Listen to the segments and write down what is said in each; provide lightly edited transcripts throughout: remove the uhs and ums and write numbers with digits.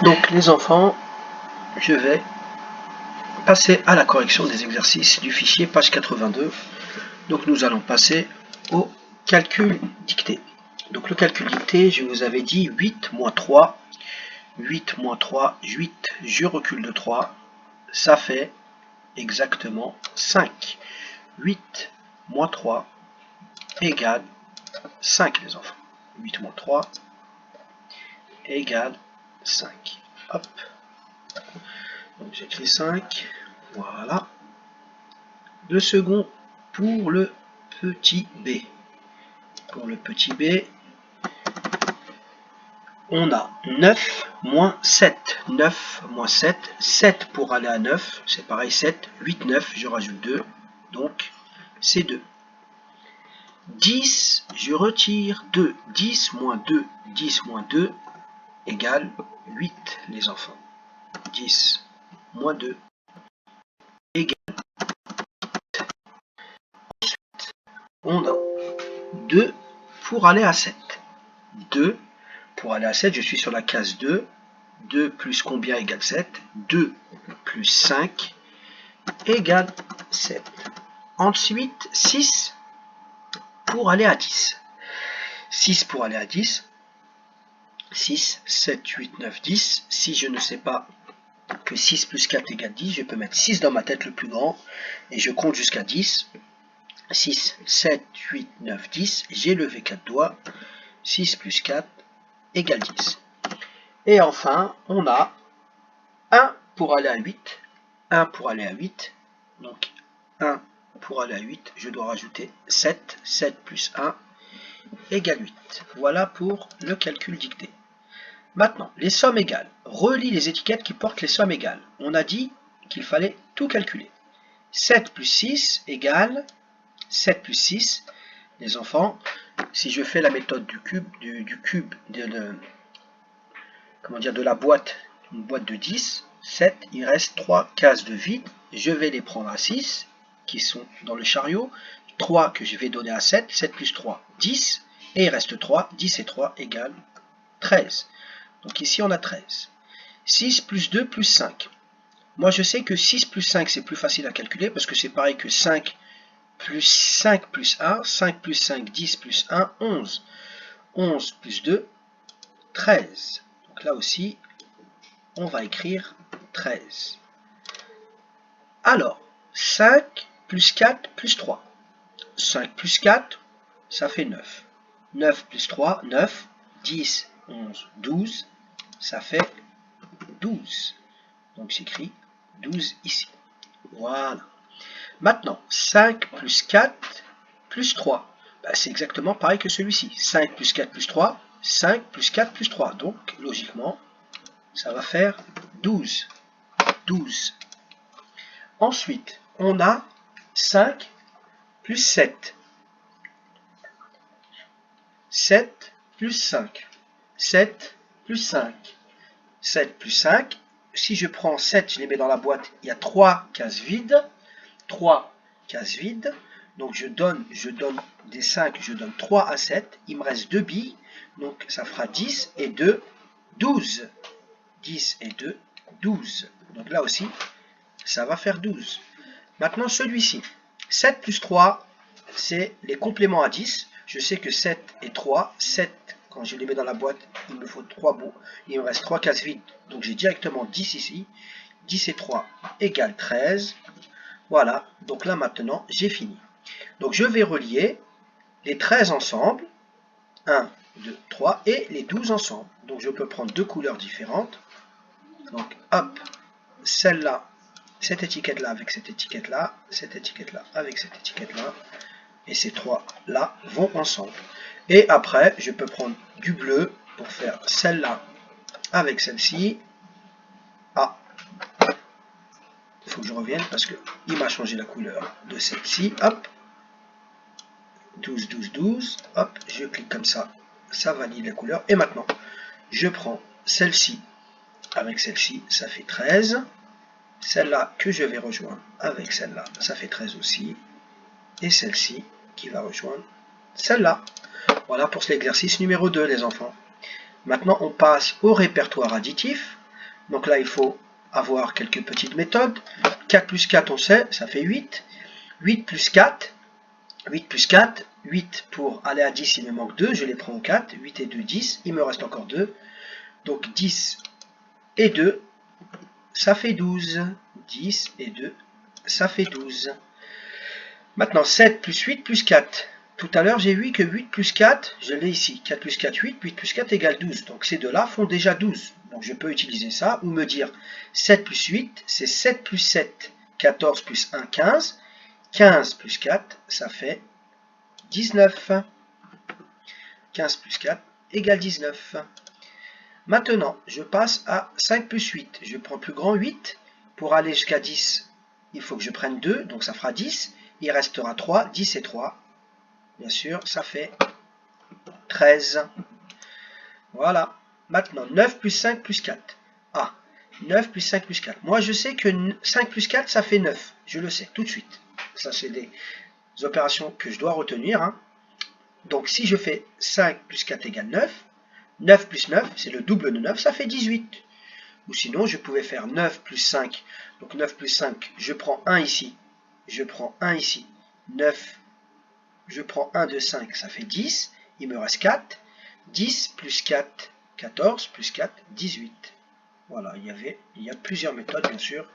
Donc les enfants, je vais passer à la correction des exercices du fichier page 82. Donc nous allons passer au calcul dicté. Donc le calcul dicté, je vous avais dit 8 moins 3, 8 moins 3, 8, je recule de 3, ça fait exactement 5. 8 moins 3 égale 5 les enfants. 8 moins 3 égale 5. Hop. Donc j'écris 5. Voilà. Le second pour le petit b. Pour le petit b, on a 9 moins 7. 9 moins 7. 7 pour aller à 9. C'est pareil, 7. 8, 9. Je rajoute 2. Donc, c'est 2. 10, je retire 2. 10 moins 2. 10 moins 2 égale 8, les enfants. 10 moins 2 égale 8. Ensuite, on a 2 pour aller à 7. 2 pour aller à 7, je suis sur la case 2. 2 plus combien égale 7? 2 plus 5 égale 7. Ensuite, 6 pour aller à 10. 6 pour aller à 10. 6, 7, 8, 9, 10. Si je ne sais pas que 6 plus 4 égale 10, je peux mettre 6 dans ma tête le plus grand et je compte jusqu'à 10. 6, 7, 8, 9, 10. J'ai levé 4 doigts. 6 plus 4 égale 10. Et enfin, on a 1 pour aller à 8. 1 pour aller à 8. Donc 1 pour aller à 8, je dois rajouter 7. 7 plus 1 égale 8. Voilà pour le calcul dicté. Maintenant, les sommes égales. Relis les étiquettes qui portent les sommes égales. On a dit qu'il fallait tout calculer. 7 plus 6 égale 7 plus 6. Les enfants, si je fais la méthode du cube, de la boîte, une boîte de 10, 7, il reste 3 cases de vide. Je vais les prendre à 6, qui sont dans le chariot. 3 que je vais donner à 7, 7 plus 3, 10. Et il reste 3, 10 et 3 égale 13. Donc ici on a 13. 6 plus 2 plus 5. Moi je sais que 6 plus 5 c'est plus facile à calculer parce que c'est pareil que 5 plus 1. 5 plus 5, 10 plus 1, 11. 11 plus 2, 13. Donc là aussi, on va écrire 13. Alors, 5 plus 4 plus 3. 5 plus 4, ça fait 9. 9 plus 3, 9. 10, 11, 12. Ça fait 12. Donc j'écris 12 ici. Voilà. Maintenant, 5 plus 4 plus 3. Ben, c'est exactement pareil que celui-ci. 5 plus 4 plus 3. 5 plus 4 plus 3. Donc, logiquement, ça va faire 12. 12. Ensuite, on a 5 plus 7. 7 plus 5. 7 plus 5. 7 plus 5. Si je prends 7, je les mets dans la boîte, il y a 3 cases vides. 3 cases vides. Donc je donne des 5, je donne 3 à 7. Il me reste 2 billes. Donc ça fera 10 et 2, 12. 10 et 2, 12. Donc là aussi, ça va faire 12. Maintenant celui-ci. 7 plus 3, c'est les compléments à 10. Je sais que 7 et 3. 7, quand je les mets dans la boîte, il me faut 3 bouts. Il me reste 3 cases vides. Donc j'ai directement 10 ici. 10 et 3 égale 13. Voilà, donc là maintenant, j'ai fini. Donc je vais relier les 13 ensemble, 1, 2, 3, et les 12 ensemble. Donc je peux prendre deux couleurs différentes. Donc hop, celle-là, cette étiquette-là avec cette étiquette-là, cette étiquette-là avec cette étiquette-là, et ces trois-là vont ensemble. Et après, je peux prendre du bleu pour faire celle-là avec celle-ci. Ah, il faut que je revienne parce qu'il m'a changé la couleur de celle-ci. Hop, 12, 12, 12. Hop, je clique comme ça. Ça valide la couleur. Et maintenant, je prends celle-ci avec celle-ci. Ça fait 13. Celle-là que je vais rejoindre avec celle-là. Ça fait 13 aussi. Et celle-ci qui va rejoindre celle-là. Voilà pour l'exercice numéro 2, les enfants. Maintenant, on passe au répertoire additif. Donc là, il faut avoir quelques petites méthodes. 4 plus 4, on sait, ça fait 8. 8 plus 4, 8 plus 4, 8 pour aller à 10, il me manque 2, je les prends au 4. 8 et 2, 10, il me reste encore 2. Donc 10 et 2, ça fait 12. 10 et 2, ça fait 12. Maintenant, 7 plus 8 plus 4. Tout à l'heure, j'ai vu que 8 plus 4, je l'ai ici. 4 plus 4, 8. 8 plus 4 égale 12. Donc ces deux-là font déjà 12. Donc je peux utiliser ça ou me dire 7 plus 8, c'est 7 plus 7. 14 plus 1, 15. 15 plus 4, ça fait 19. 15 plus 4 égale 19. Maintenant, je passe à 5 plus 8. Je prends plus grand 8. Pour aller jusqu'à 10, il faut que je prenne 2. Donc ça fera 10. Il restera 3. 10 et 3. Bien sûr, ça fait 13. Voilà. Maintenant, 9 plus 5 plus 4. Ah, 9 plus 5 plus 4. Moi, je sais que 5 plus 4, ça fait 9. Je le sais tout de suite. Ça, c'est des opérations que je dois retenir. Hein. Donc, si je fais 5 plus 4 égale 9, 9 plus 9, c'est le double de 9, ça fait 18. Ou sinon, je pouvais faire 9 plus 5. Donc, 9 plus 5, je prends 1 ici. Je prends 1 ici. 9, je prends 1 de 5, ça fait 10. Il me reste 4. 10 plus 4, 14 plus 4, 18. Voilà, il y a plusieurs méthodes, bien sûr,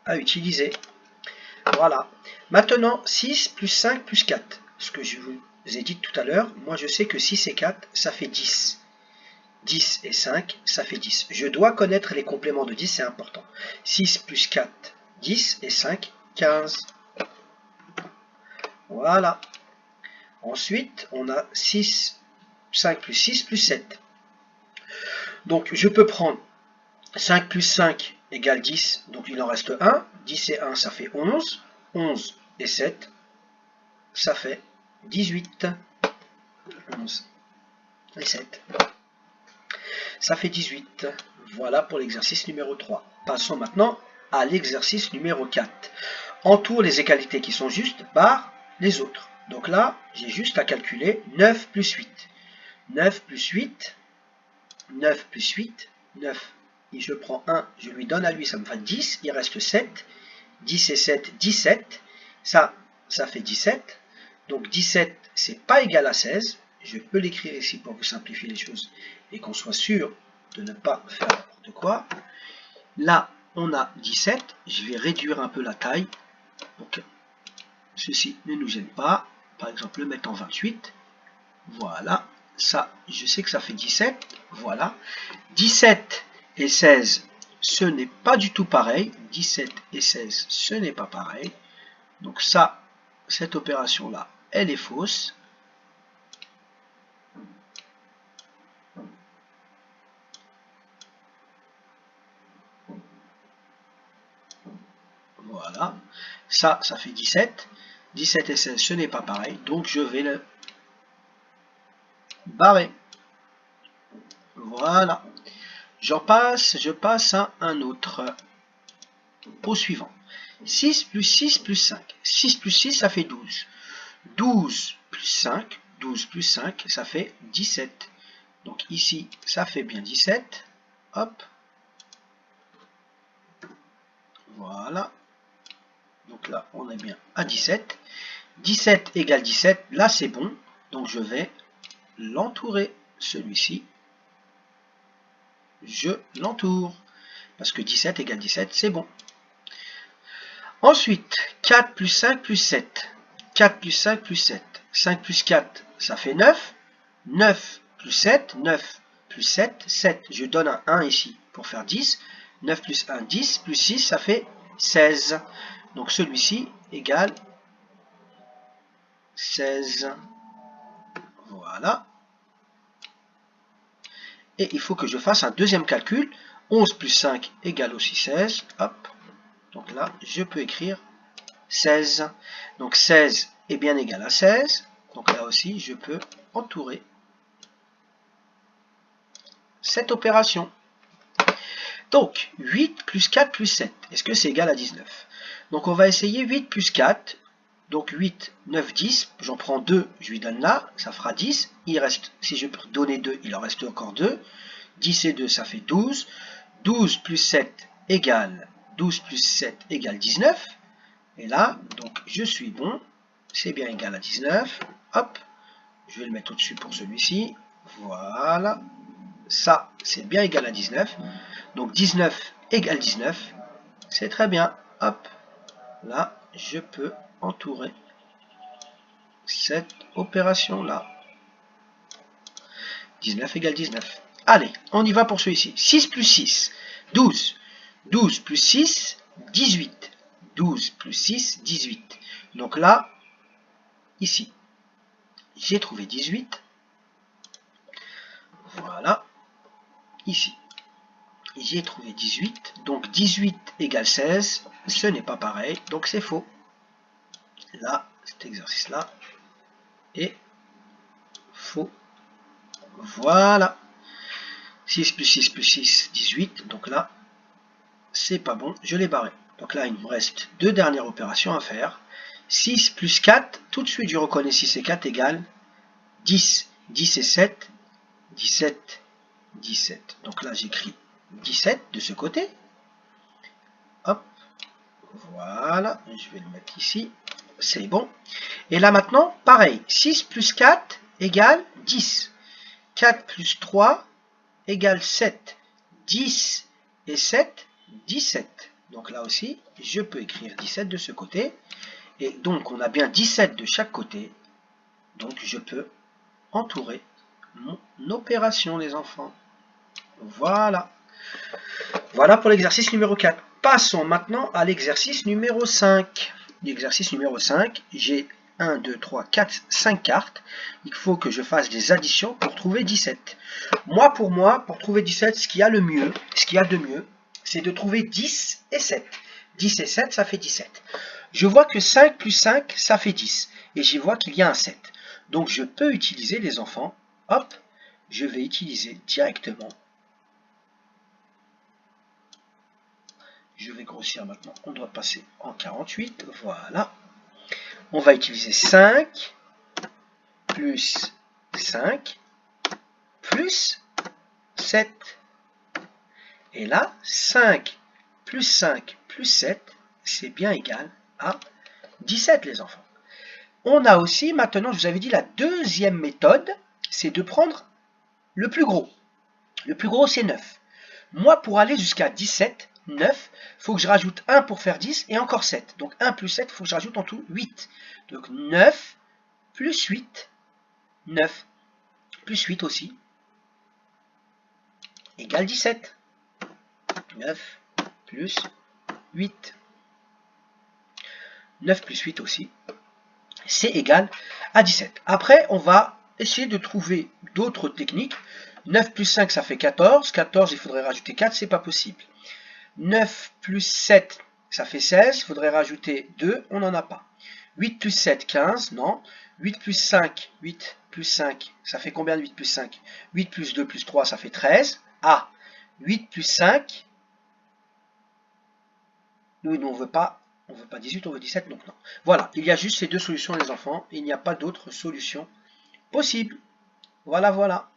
à utiliser. Voilà. Maintenant, 6 plus 5 plus 4. Ce que je vous ai dit tout à l'heure, moi je sais que 6 et 4, ça fait 10. 10 et 5, ça fait 10. Je dois connaître les compléments de 10, c'est important. 6 plus 4, 10 et 5, 15. Voilà. Ensuite, on a 6, 5 plus 6 plus 7. Donc, je peux prendre 5 plus 5 égale 10, donc il en reste 1. 10 et 1, ça fait 11. 11 et 7, ça fait 18. 11 et 7. Ça fait 18. Voilà pour l'exercice numéro 3. Passons maintenant à l'exercice numéro 4. Entoure les égalités qui sont justes par les autres. Donc là, j'ai juste à calculer 9 plus 8. 9 plus 8, 9 plus 8, 9. Et je prends 1, je lui donne à lui, ça me fait 10. Il reste 7. 10 et 7, 17. Ça fait 17. Donc 17, c'est pas égal à 16. Je peux l'écrire ici pour vous simplifier les choses et qu'on soit sûr de ne pas faire n'importe quoi. Là, on a 17. Je vais réduire un peu la taille pour que ceci ne nous gêne pas. Par exemple, le mettre en 28. Voilà. Ça, je sais que ça fait 17. Voilà. 17 et 16, ce n'est pas du tout pareil. 17 et 16, ce n'est pas pareil. Donc ça, cette opération-là, elle est fausse. Voilà. Ça fait 17. 17 et 16, ce n'est pas pareil. Donc je vais le barrer. Voilà. Je passe à un autre. Au suivant. 6 plus 6 plus 5. 6 plus 6, ça fait 12. 12 plus 5. 12 plus 5, ça fait 17. Donc ici, ça fait bien 17. Hop. Voilà. Donc là, on est bien à 17. 17 égale 17. Là, c'est bon. Donc je vais l'entourer. Celui-ci, je l'entoure. Parce que 17 égale 17, c'est bon. Ensuite, 4 plus 5 plus 7. 4 plus 5 plus 7. 5 plus 4, ça fait 9. 9 plus 7. 9 plus 7. 7. Je donne un 1 ici pour faire 10. 9 plus 1, 10. Plus 6, ça fait 16. Donc celui-ci égale 16. Voilà. Et il faut que je fasse un deuxième calcul. 11 plus 5 égale aussi 16. Hop. Donc là, je peux écrire 16. Donc 16 est bien égal à 16. Donc là aussi, je peux entourer cette opération. Donc 8 plus 4 plus 7. Est-ce que c'est égal à 19? Donc on va essayer 8 plus 4. Donc 8, 9, 10. J'en prends 2, je lui donne là. Ça fera 10. Il reste, si je peux donner 2, il en reste encore 2. 10 et 2, ça fait 12. 12 plus 7 égale 19. Et là, donc je suis bon. C'est bien égal à 19. Hop. Je vais le mettre au-dessus pour celui-ci. Voilà. Ça, c'est bien égal à 19. Donc 19 égale 19. C'est très bien. Hop. Là, je peux entourer cette opération-là. 19 égale 19. Allez, on y va pour celui-ci. 6 plus 6, 12. 12 plus 6, 18. 12 plus 6, 18. Donc là, ici, j'ai trouvé 18. Voilà. Ici, j'ai trouvé 18. Donc 18 égale 16. Ce n'est pas pareil, donc c'est faux. Là, cet exercice-là est faux. Voilà. 6 plus 6 plus 6, 18. Donc là, c'est pas bon, je l'ai barré. Donc là, il me reste deux dernières opérations à faire. 6 plus 4, tout de suite, je reconnais 6 et 4 égale 10. 10 et 7, 17, 17. Donc là, j'écris 17 de ce côté. Hop, voilà, je vais le mettre ici. C'est bon. Et là maintenant, pareil, 6 plus 4 égale 10. 4 plus 3 égale 7. 10 et 7, 17. Donc là aussi, je peux écrire 17 de ce côté. Et donc, on a bien 17 de chaque côté. Donc, je peux entourer mon opération, les enfants. Voilà. Voilà pour l'exercice numéro 4. Passons maintenant à l'exercice numéro 5. L'exercice numéro 5, j'ai 1, 2, 3, 4, 5 cartes. Il faut que je fasse des additions pour trouver 17. Pour trouver 17, ce qu'il y a de mieux, c'est de trouver 10 et 7. 10 et 7, ça fait 17. Je vois que 5 plus 5, ça fait 10. Et je vois qu'il y a un 7. Donc je peux utiliser, les enfants, hop, je vais utiliser directement. Je vais grossir maintenant, on doit passer en 48, voilà. On va utiliser 5 plus 5 plus 7. Et là, 5 plus 5 plus 7, c'est bien égal à 17, les enfants. On a aussi, maintenant, je vous avais dit, la deuxième méthode, c'est de prendre le plus gros. Le plus gros, c'est 9. Moi, pour aller jusqu'à 17, 9, il faut que je rajoute 1 pour faire 10 et encore 7. Donc 1 plus 7, il faut que je rajoute en tout 8. Donc 9 plus 8, 9 plus 8 aussi, égale 17. 9 plus 8. 9 plus 8 aussi, c'est égal à 17. Après, on va essayer de trouver d'autres techniques. 9 plus 5, ça fait 14. 14, il faudrait rajouter 4, c'est pas possible. 9 plus 7, ça fait 16. Il faudrait rajouter 2, on n'en a pas. 8 plus 7, 15, non. 8 plus 5, ça fait combien de 8 plus 5? 8 plus 2 plus 3, ça fait 13. Ah, 8 plus 5, nous, on ne veut pas 18, on veut 17, donc non. Voilà, il y a juste ces deux solutions, les enfants. Il n'y a pas d'autre solution possible. Voilà, voilà.